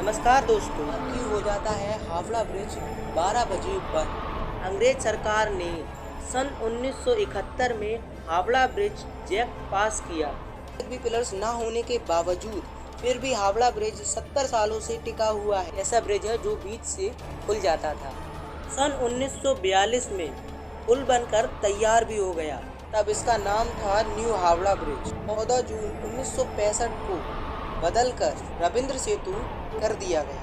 नमस्कार दोस्तों। क्यों हो जाता है हावड़ा ब्रिज 12 बजे बंद? अंग्रेज सरकार ने सन 1971 में हावड़ा ब्रिज एक्ट पास किया। एक भी पिलर्स ना होने के बावजूद फिर भी हावड़ा ब्रिज 70 सालों से टिका हुआ है। ऐसा ब्रिज है जो बीच से खुल जाता था। सन 1942 में पुल बनकर तैयार भी हो गया। तब इसका नाम था न्यू हावड़ा ब्रिज। 14 जून 1965 को बदलकर रविंद्र सेतु कर दिया गया।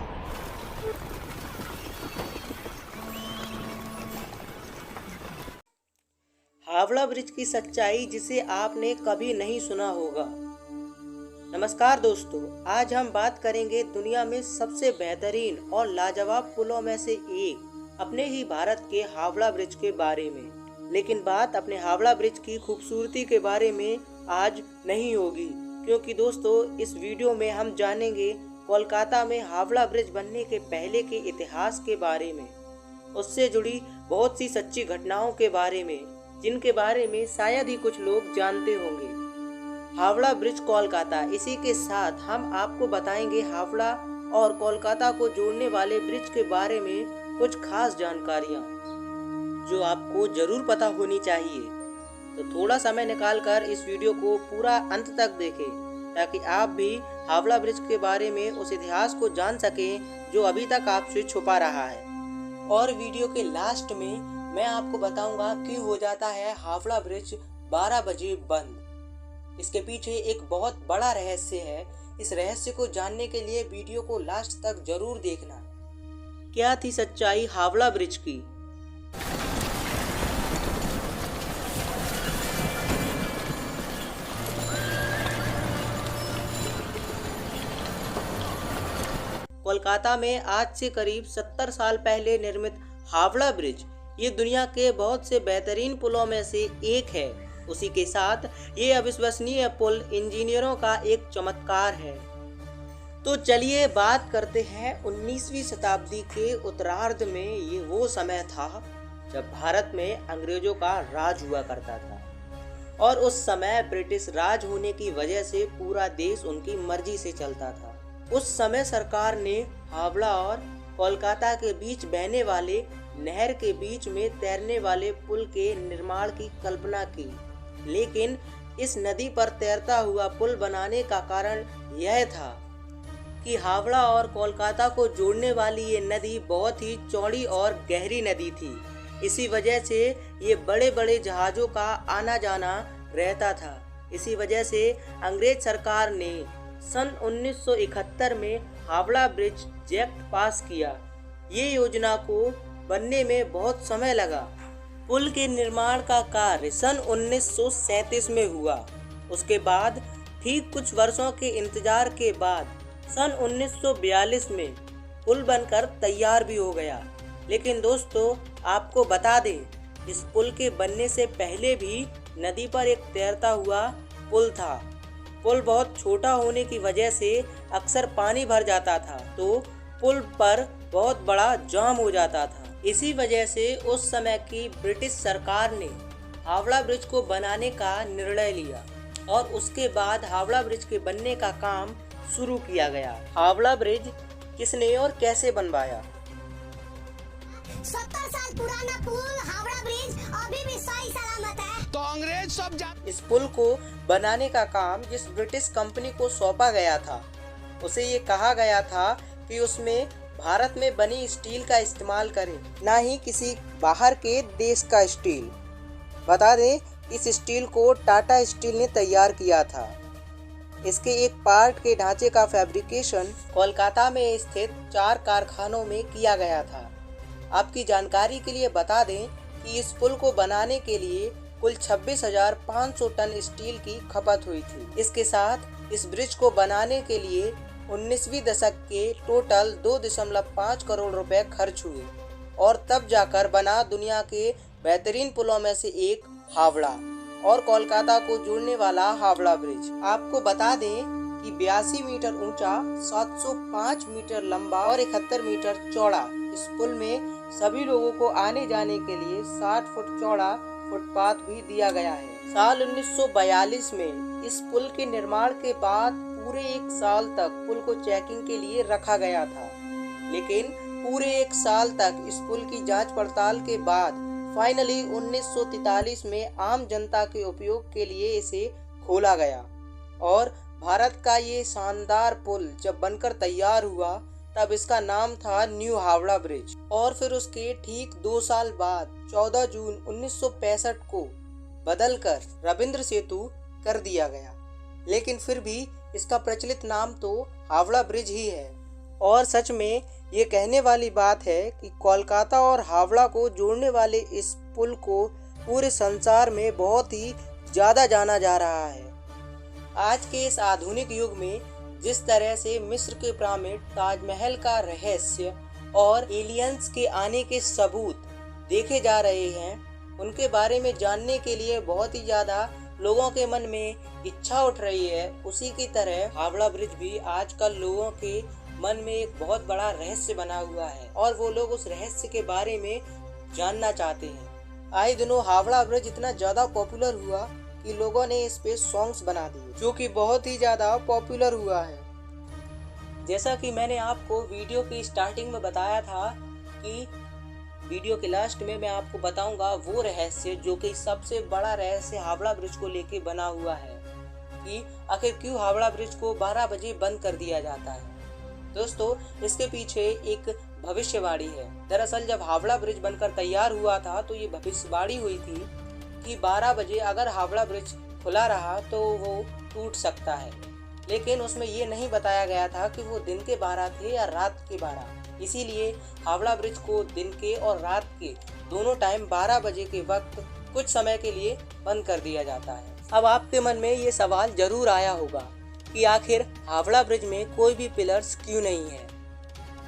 हावड़ा ब्रिज की सच्चाई जिसे आपने कभी नहीं सुना होगा। नमस्कार दोस्तों, आज हम बात करेंगे दुनिया में सबसे बेहतरीन और लाजवाब पुलों में से एक अपने ही भारत के हावड़ा ब्रिज के बारे में। लेकिन बात अपने हावड़ा ब्रिज की खूबसूरती के बारे में आज नहीं होगी, क्योंकि दोस्तों इस वीडियो में हम जानेंगे कोलकाता में हावड़ा ब्रिज बनने के पहले के इतिहास के बारे में, उससे जुड़ी बहुत सी सच्ची घटनाओं के बारे में, जिनके बारे में शायद ही कुछ लोग जानते होंगे। हावड़ा ब्रिज कोलकाता, इसी के साथ हम आपको बताएंगे हावड़ा और कोलकाता को जोड़ने वाले ब्रिज के बारे में कुछ खास जानकारियाँ जो आपको जरूर पता होनी चाहिए। तो थोड़ा समय निकालकर इस वीडियो को पूरा अंत तक देखें, ताकि आप भी हावड़ा ब्रिज के बारे में उस इतिहास को जान सकें जो अभी तक आपसे छुपा रहा है। और वीडियो के लास्ट में मैं आपको बताऊंगा क्यों हो जाता है हावड़ा ब्रिज 12 बजे बंद। इसके पीछे एक बहुत बड़ा रहस्य है। इस रहस्य को जानने के लिए वीडियो को लास्ट तक जरूर देखना। क्या थी सच्चाई हावड़ा ब्रिज की? कोलकाता में आज से करीब 70 साल पहले निर्मित हावड़ा ब्रिज ये दुनिया के बहुत से बेहतरीन पुलों में से एक है। उसी के साथ ये अविश्वसनीय पुल इंजीनियरों का एक चमत्कार है। तो चलिए बात करते हैं 19वीं शताब्दी के उत्तरार्ध में। ये वो समय था जब भारत में अंग्रेजों का राज हुआ करता था, और उस समय ब्रिटिश राज होने की वजह से पूरा देश उनकी मर्जी से चलता था। उस समय सरकार ने हावड़ा और कोलकाता के बीच बहने वाले नहर के बीच में तैरने वाले पुल के निर्माण की कल्पना की। लेकिन इस नदी पर तैरता हुआ पुल बनाने का कारण यह था कि हावड़ा और कोलकाता को जोड़ने वाली ये नदी बहुत ही चौड़ी और गहरी नदी थी। इसी वजह से ये बड़े बड़े जहाज़ों का आना जाना रहता था। इसी वजह से अंग्रेज सरकार ने सन 1971 में हावड़ा ब्रिज एक्ट पास किया। ये योजना को बनने में बहुत समय लगा। पुल के निर्माण का कार्य सन 1937 में हुआ। उसके बाद ठीक कुछ वर्षों के इंतजार के बाद सन 1942 में पुल बनकर तैयार भी हो गया। लेकिन दोस्तों आपको बता दें, इस पुल के बनने से पहले भी नदी पर एक तैरता हुआ पुल था। पुल बहुत छोटा होने की वजह से अक्सर पानी भर जाता था, तो पुल पर बहुत बड़ा जाम हो जाता था। इसी वजह से उस समय की ब्रिटिश सरकार ने हावड़ा ब्रिज को बनाने का निर्णय लिया, और उसके बाद हावड़ा ब्रिज के बनने का काम शुरू किया गया। हावड़ा ब्रिज किसने और कैसे बनवाया? 70 साल पुराना पुल हावड़ा ब्रिज अभी भी सही सलामत है। तो अंग्रेज सब इस पुल को बनाने का काम जिस ब्रिटिश कंपनी को सौंपा गया था, उसे ये कहा गया था कि उसमें भारत में बनी स्टील का इस्तेमाल करें, ना ही किसी बाहर के देश का स्टील। बता दें, इस स्टील को टाटा स्टील ने तैयार किया था। इसके एक पार्ट के ढांचे का फैब्रिकेशन कोलकाता में स्थित 4 कारखानों में किया गया था। आपकी जानकारी के लिए बता दें कि इस पुल को बनाने के लिए कुल 26,500 टन स्टील की खपत हुई थी। इसके साथ इस ब्रिज को बनाने के लिए 19वीं दशक के टोटल 2.5 करोड़ रुपए खर्च हुए, और तब जाकर बना दुनिया के बेहतरीन पुलों में से एक हावड़ा और कोलकाता को जोड़ने वाला हावड़ा ब्रिज। आपको बता दें कि 82 मीटर ऊंचा, 705 मीटर लंबा और 71 मीटर चौड़ा इस पुल में सभी लोगों को आने जाने के लिए 60 फुट चौड़ा फुटपाथ भी दिया गया है। साल 1942 में इस पुल के निर्माण के बाद पूरे 1 साल तक पुल को चेकिंग के लिए रखा गया था, लेकिन पूरे 1 साल तक इस पुल की जांच पड़ताल के बाद फाइनली 1943 में आम जनता के उपयोग के लिए इसे खोला गया। और भारत का ये शानदार पुल जब बनकर तैयार हुआ तब इसका नाम था न्यू हावड़ा ब्रिज। और फिर उसके ठीक 2 साल बाद 14 जून 1965 को बदलकर रविंद्र सेतु कर दिया गया, लेकिन फिर भी इसका प्रचलित नाम तो हावड़ा ब्रिज ही है। और सच में ये कहने वाली बात है कि कोलकाता और हावड़ा को जोड़ने वाले इस पुल को पूरे संसार में बहुत ही ज़्यादा जाना जा रहा है। आज के इस आधुनिक युग में जिस तरह से मिस्र के पिरामिड, ताजमहल का रहस्य और एलियंस के आने के सबूत देखे जा रहे हैं, उनके बारे में जानने के लिए बहुत ही ज़्यादा लोगों के मन में इच्छा उठ रही है। उसी की तरह हावड़ा ब्रिज भी आजकल लोगों के मन में एक बहुत बड़ा रहस्य बना हुआ है और वो लोग उस रहस्य के बारे में जानना चाहते हैं। आए दिनों हावड़ा ब्रिज इतना ज़्यादा पॉपुलर हुआ कि लोगों ने इस पे सॉन्ग्स बना दिए, जो कि बहुत ही ज़्यादा पॉपुलर हुआ है। जैसा कि मैंने आपको वीडियो की स्टार्टिंग में बताया था कि वीडियो के लास्ट में मैं आपको बताऊंगा वो रहस्य जो कि सबसे बड़ा रहस्य हावड़ा ब्रिज को लेके बना हुआ है कि आखिर क्यों हावड़ा ब्रिज को 12 बजे बंद कर दिया जाता है। दोस्तों, इसके पीछे एक भविष्यवाणी है। दरअसल जब हावड़ा ब्रिज बनकर तैयार हुआ था तो ये भविष्यवाणी हुई थी कि 12 बजे अगर हावड़ा ब्रिज खुला रहा तो वो टूट सकता है, लेकिन उसमें ये नहीं बताया गया था कि वो दिन के 12 थे या रात के 12। इसीलिए हावड़ा ब्रिज को दिन के और रात के दोनों टाइम 12 बजे के वक्त कुछ समय के लिए बंद कर दिया जाता है। अब आपके मन में ये सवाल जरूर आया होगा कि आखिर हावड़ा ब्रिज में कोई भी पिलर्स क्यों नहीं है।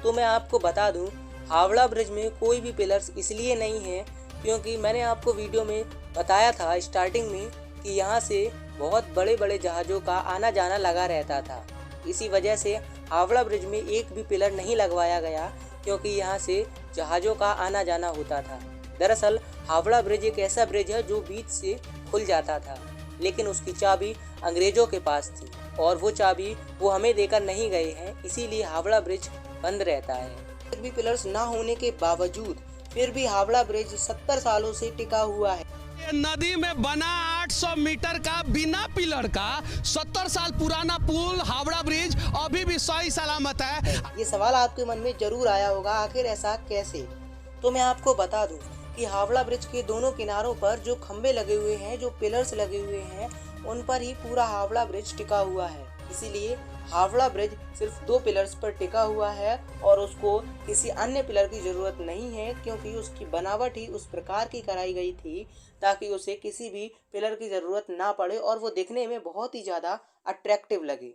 तो मैं आपको बता दूं, हावड़ा ब्रिज में कोई भी पिलर्स इसलिए नहीं है क्योंकि मैंने आपको वीडियो में बताया था स्टार्टिंग में कि यहाँ से बहुत बड़े बड़े जहाज़ों का आना जाना लगा रहता था। इसी वजह से हावड़ा ब्रिज में एक भी पिलर नहीं लगवाया गया क्योंकि यहाँ से जहाज़ों का आना जाना होता था। दरअसल हावड़ा ब्रिज एक ऐसा ब्रिज है जो बीच से खुल जाता था, लेकिन उसकी चाबी अंग्रेजों के पास थी और वो चाबी वो हमें देकर नहीं गए हैं, इसीलिए हावड़ा ब्रिज बंद रहता है। एक भी पिलर्स ना होने के बावजूद फिर भी हावड़ा ब्रिज 70 सालों से टिका हुआ है। नदी में बना 800 मीटर का बिना पिलर का 70 साल पुराना पुल हावड़ा ब्रिज अभी भी सही सलामत है। ये सवाल आपके मन में जरूर आया होगा, आखिर ऐसा कैसे? तो मैं आपको बता दूं कि हावड़ा ब्रिज के दोनों किनारों पर जो खंबे लगे हुए हैं, जो पिलर्स लगे हुए हैं, उन पर ही पूरा हावड़ा ब्रिज टिका हुआ है। इसीलिए हावड़ा ब्रिज सिर्फ 2 पिलर्स पर टिका हुआ है और उसको किसी अन्य पिलर की जरूरत नहीं है, क्योंकि उसकी बनावट ही उस प्रकार की कराई गई थी ताकि उसे किसी भी पिलर की जरूरत ना पड़े और वो दिखने में बहुत ही ज़्यादा अट्रैक्टिव लगे।